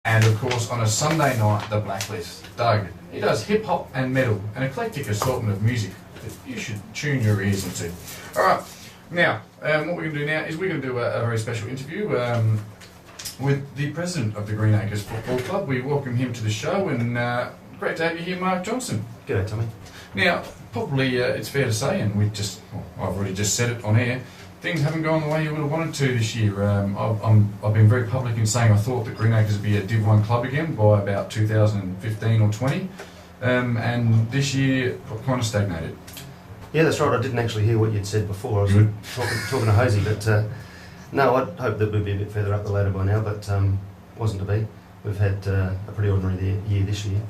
And of course, on a Sunday night, the Blacklist. Doug, he does hip hop and metal, an eclectic assortment of music that you should tune your ears into. All right, now what we're going to do now is we're going to do a very special interview with the president of the Greenacres Football Club. We welcome him to the show, and great to have you here, Mark Johnstone. G'day, Tommy. Now, probably it's fair to say, and I've already just said it on air, things haven't gone the way you would have wanted to this year. I've been very public in saying I thought that Greenacres would be a Div 1 club again by about 2015 or 20, and this year kind of stagnated. Yeah, that's right. I didn't actually hear what you'd said before. I was talking to Hosey, but no, I'd hoped that we'd be a bit further up the ladder by now, but wasn't to be. We've had a pretty ordinary year this year,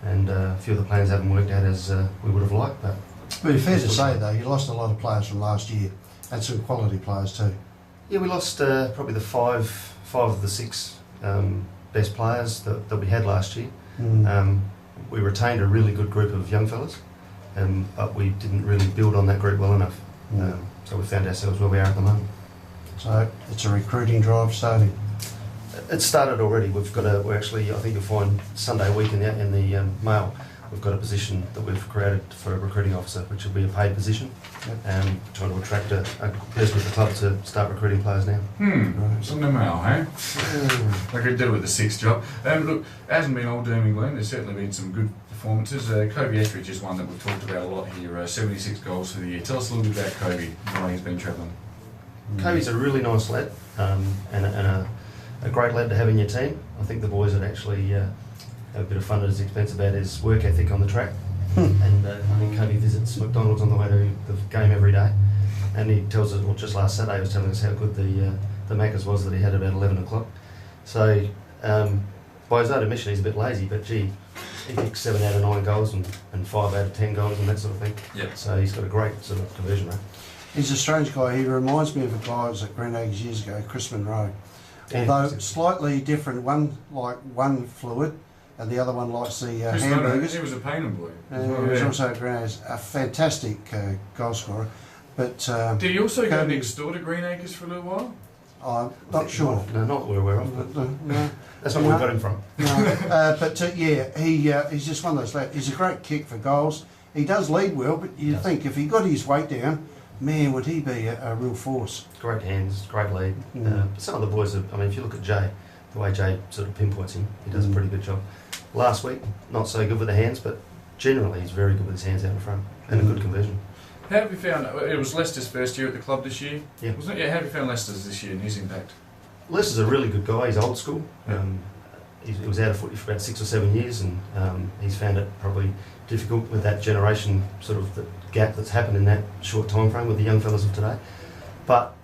and a few of the plans haven't worked out as we would have liked. But it's fair to say, though, you lost a lot of players from last year, and some quality players too. Yeah, we lost probably the five of the six best players that we had last year. We retained a really good group of young fellas, but we didn't really build on that group well enough. So we found ourselves where we are at the moment. So it's a recruiting drive starting. It started already. We're actually, I think you'll find Sunday week in the Mail, we've got a position that we've created for a recruiting officer, which will be a paid position. Trying to attract a person at the club to start recruiting players now. It's on the Mail, eh? I could do with the sixth job. Look, it hasn't been all doom and gloom. There's certainly been some good performances. Kobe Etheridge is one that we've talked about a lot here. 76 goals for the year. Tell us a little bit about Kobe, while he's been travelling. Kobe's a really nice lad, and a great lad to have in your team. I think the boys would actually have a bit of fun at his expense about his work ethic on the track. And I think Kobe visits McDonald's on the way to the game every day, and he tells us, well, just last Saturday he was telling us how good the Macca's was that he had about 11 o'clock. So by his own admission he's a bit lazy, but gee, he kicks 7 out of 9 goals and 5 out of 10 goals and that sort of thing. Yep. So he's got a great sort of conversion rate. He's a strange guy. He reminds me of a guy who was at Greenacres years ago, Chris Monroe. Although slightly different, one fluid and the other one likes the hamburgers. He was a Paynham boy. He was also at Greenacres, a fantastic goal scorer. But did he also go next door to Greenacres for a little while? I'm not sure. No, not that we're aware of. But no. That's not where we got him from. No. But yeah, he's just one of those lads. He's a great kick for goals. He does lead well, but you think if he got his weight down, man, would he be a real force. Great hands, great lead. Some of the boys, if you look at Jay, the way Jay sort of pinpoints him, he does a pretty good job. Last week, not so good with the hands, but generally he's very good with his hands out in front and a good conversion. How have you found it? It was Leicester's first year at the club this year, yeah. Wasn't it? Yeah, how have you found Leicester's this year and his impact? Leicester's a really good guy, he's old school. He was out of footy for about 6 or 7 years, and he's found it probably difficult with that generation, sort of the gap that's happened in that short time frame with the young fellas of today. But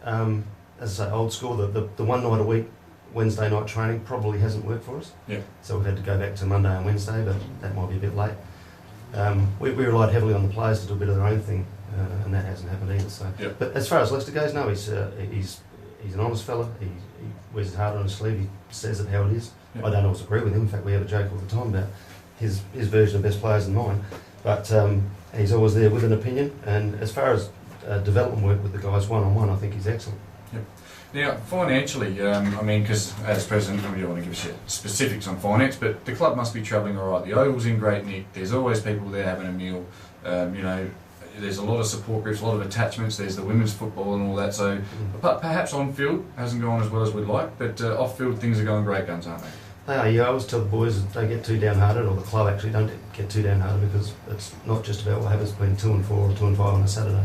as I say, old school, the one night a week, Wednesday night training probably hasn't worked for us. Yeah. So we've had to go back to Monday and Wednesday, but that might be a bit late. We relied heavily on the players to do a bit of their own thing, and that hasn't happened either. So, but as far as Leicester goes, no, he's an honest fella. He wears his heart on his sleeve. He says it how it is. I don't always agree with him. In fact, we have a joke all the time about his version of best players and mine. But he's always there with an opinion. And as far as development work with the guys one-on-one, I think he's excellent. Yep. Now, financially, because as president, we don't want to give you specifics on finance, but the club must be travelling all right. The Oval's in great nick. There's always people there having a meal. There's a lot of support groups, a lot of attachments. There's the women's football and all that. So perhaps on field hasn't gone as well as we'd like, but off field things are going great guns, aren't they? They are. Yeah, I always tell the boys don't get too downhearted, or the club actually don't get too downhearted, because it's not just about what happens between 2 and 4 or 2 and 5 on a Saturday.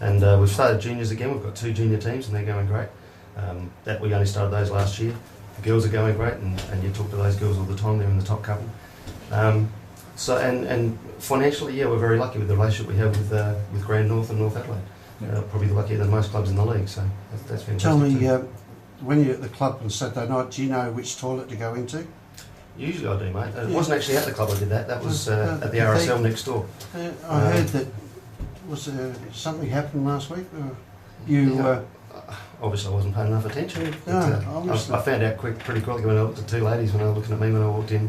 And we've started juniors again. We've got 2 junior teams and they're going great. That we only started those last year. The girls are going great, and you talk to those girls all the time. They're in the top couple. So and financially, yeah, we're very lucky with the relationship we have with Grand North and North Adelaide. Probably luckier than most clubs in the league. So that's fantastic. Tell me, when you're at the club on Saturday night, do you know which toilet to go into? Usually I do, mate. It wasn't actually at the club I did that. That was at the RSL next door. I heard that something happened last week. Obviously I wasn't paying enough attention. No, I found out pretty quickly when I looked at 2 ladies when they were looking at me when I walked in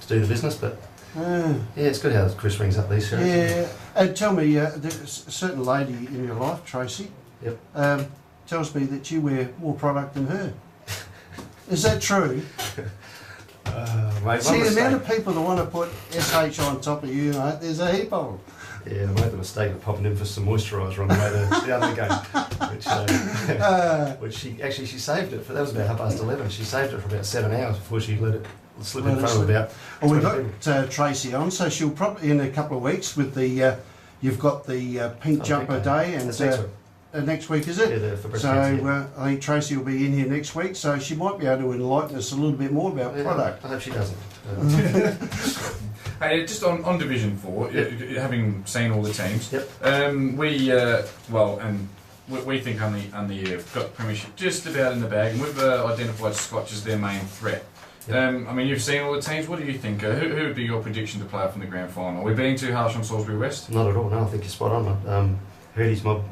to do the business. But yeah, it's good how Chris rings up these shows. Yeah, and tell me, there's a certain lady in your life, Tracy. Yep. Tells me that you wear more product than her. Is that true? made See, one the amount mistake. of people that want to put SH on top of you, mate, there's a heap of them. Yeah, I made the mistake of popping in for some moisturiser on the way to the other game, which she saved it for. That was about 11:30. She saved it for about 7 hours before she let it slip in front of about. Well, we've 20 got Tracy on, so she'll probably in a couple of weeks with the. You've got the pink jumper day, and That's next week. Next week, is it? Yeah, for breast So cancer, I think Tracy will be in here next week, so she might be able to enlighten us a little bit more about product. I hope she doesn't. Hey, just on Division 4, having seen all the teams, Yep. we think only got Premiership just about in the bag, and we've identified Scotch as their main threat. Yep. I mean, you've seen all the teams. What do you think? Who would be your prediction to play off in the grand final? Are we being too harsh on Salisbury West? Not at all. No, I think you're spot on. Hurdy's mob,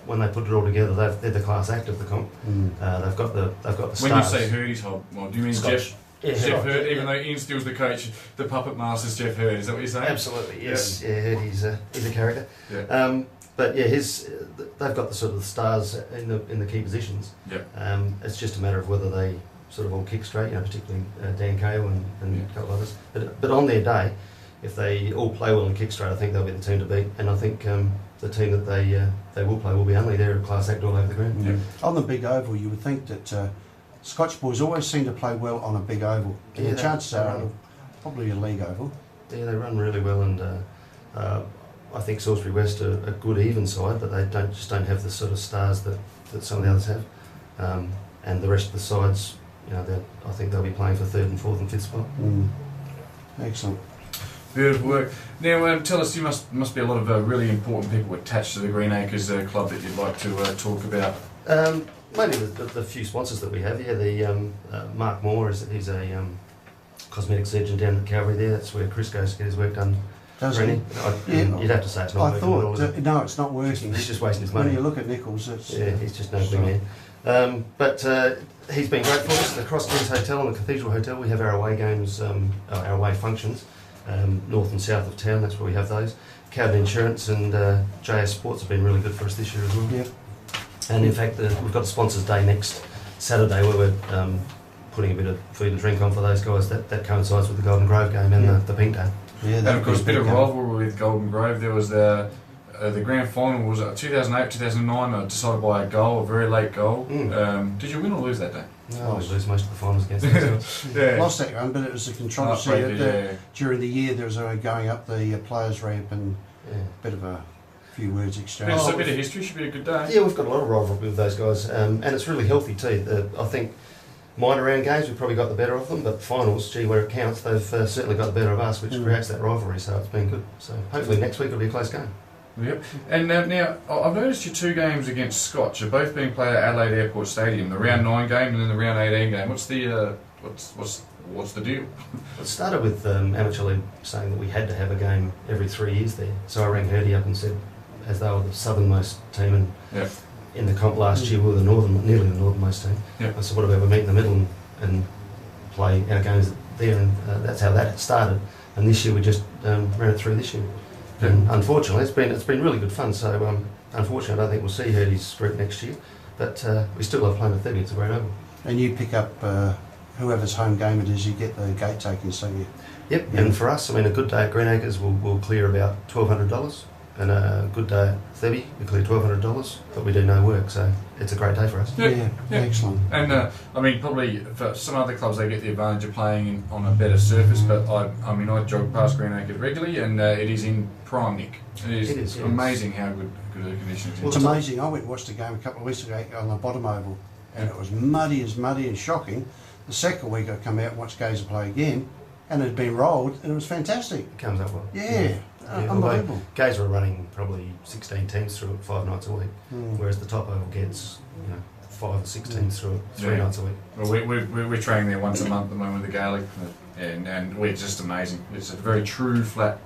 when they put it all together, they're the class act of the comp. They've got the stars. When you say Hurdy's mob, well, do you mean Scotch. Jeff Hurd? Even though Ian Steele's the coach, the puppet master's Jeff Hurd. Is that what you're saying? Absolutely, yes. Yeah, Hurdy's a character. Yeah. But yeah, they've got the sort of the stars in the key positions. Yeah. It's just a matter of whether they sort of all kick straight, particularly Dan Cale and a couple of others. But on their day, if they all play well and kick straight, I think they'll be the team to beat. And I think the team that they will play will be Unley. They're a class act all over the ground. Yeah. On the big oval, you would think that Scotch boys always seem to play well on a big oval. And Yeah, the chances are it'll probably a league oval. Yeah, they run really well, and I think Salisbury West are a good even side, but they just don't have the sort of stars that some of the others have. And the rest of the sides, I think they'll be playing for 3rd and 4th and 5th spot. Excellent. Beautiful work. Now, tell us, you must be a lot of really important people attached to the Greenacres Club that you'd like to talk about. Mainly the few sponsors that we have. Yeah, the Mark Moore he's a cosmetic surgeon down at Calvary there. That's where Chris goes to get his work done. Does he? You'd have to say it's not I working. thought, no, it's not working. He's just wasting his When money. you look at Nichols, it's... He's just no big man. But he's been great for us. The Crosslands Hotel and the Cathedral Hotel, we have our away games, our away functions, north and south of town. That's where we have those. Cowden Insurance and JS Sports have been really good for us this year as well. Yep. And in fact, we've got the Sponsors Day next Saturday where we're putting a bit of food and drink on for those guys. That coincides with the Golden Grove game and the Pink Day. Yeah, And of course, a bit of rivalry with Golden Grove. There was the grand final was 2008, 2009, decided by a goal, a very late goal. Did you win or lose that day? No, we lose most of the finals against themselves. Yeah. Lost that one, but it was a controversy. During the year, there was going up the players' ramp and a bit of a few words exchanged. It's a bit of history. Should be a good day. Yeah, we've got a lot of rivalry with those guys, and it's really healthy too. I think minor round games we've probably got the better of them, but finals, where it counts, they've certainly got the better of us, which creates that rivalry. So it's been good. So hopefully next week will be a close game. Yep. And now I've noticed your 2 games against Scotch are both being played at Adelaide Airport Stadium. The round 9 game and then the round 18 game. What's the what's the deal? It started with Amateur League saying that we had to have a game every 3 years there. So I rang Hurdy up and said, as they were the southernmost team in the comp last year, we were nearly the northernmost team. Yep. I said, what about we meet in the middle and play our games there? And that's how that started. And this year we just ran it through this year. And unfortunately, it's been really good fun. So unfortunately, I don't think we'll see Hurdy's group next year. But we still love playing at 30. It's a great oval. And you pick up whoever's home game it is, you get the gate takings, don't you? Yep. Yeah. And for us, I mean, a good day at Greenacres will clear about $1,200, and a good day at Thebby we clear $1,200, but we do no work. So it's a great day for us. Yeah. Excellent. And I mean, probably for some other clubs, they get the advantage of playing on a better surface. But I jog past Greenacres regularly, and it is in prime nick. It is amazing how good the conditions are. Well, it's amazing. I went and watched a game a couple of weeks ago on the bottom oval, and it was muddy and shocking. The second week I come out and watched Gazer play again, and it had been rolled, and it was fantastic. It comes up well. Yeah. Unbelievable. Gazer are running probably 16 teams through it 5 nights a week, whereas the top oval gets 5 or 6 teams through it 3 nights a week. Well, we're training there once a month at the moment with the Gaelic, and we're just amazing. It's a very true flat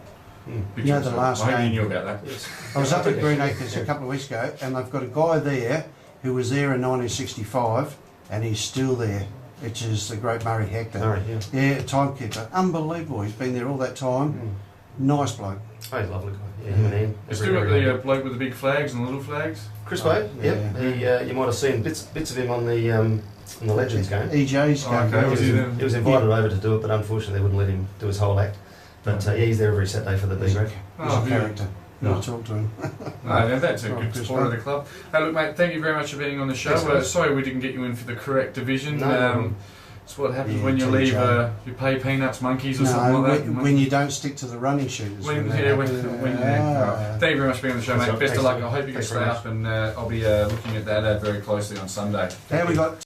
picture. You know, the last I hope game, you knew about that. Yes. I was up at Greenacres a couple of weeks ago, and they've got a guy there who was there in 1965, and he's still there, which is the great Murray Hector. Murray, yeah, timekeeper. Unbelievable. He's been there all that time. Nice bloke. Oh, he's a lovely guy. Yeah, him and Ian. You still got the bloke with the big flags and the little flags? Chris Bowe, you might have seen bits of him on the in the Legends game. EJ's game. Okay, was he then? He was invited over to do it, but unfortunately they wouldn't let him do his whole act. But yeah, he's there every Saturday for the He's B-Rec. a character. No. I'll talk to him. No, that's a good Chris, supporter of mate. the club. Hey, look, mate, thank you very much for being on the show. Thanks, guys. Sorry we didn't get you in for the correct division. No. It's what happens Yeah, when you Jimmy leave. Joe. You pay peanuts, monkeys, or No, something like that. when you don't stick to the running shooters. When, that yeah, when, happen. when, yeah. Right. Thank you very much for being on the show, Thanks, mate. Best of thanks, luck. I hope you can thanks stay very up, and I'll be looking at that ad very closely on Sunday. How we got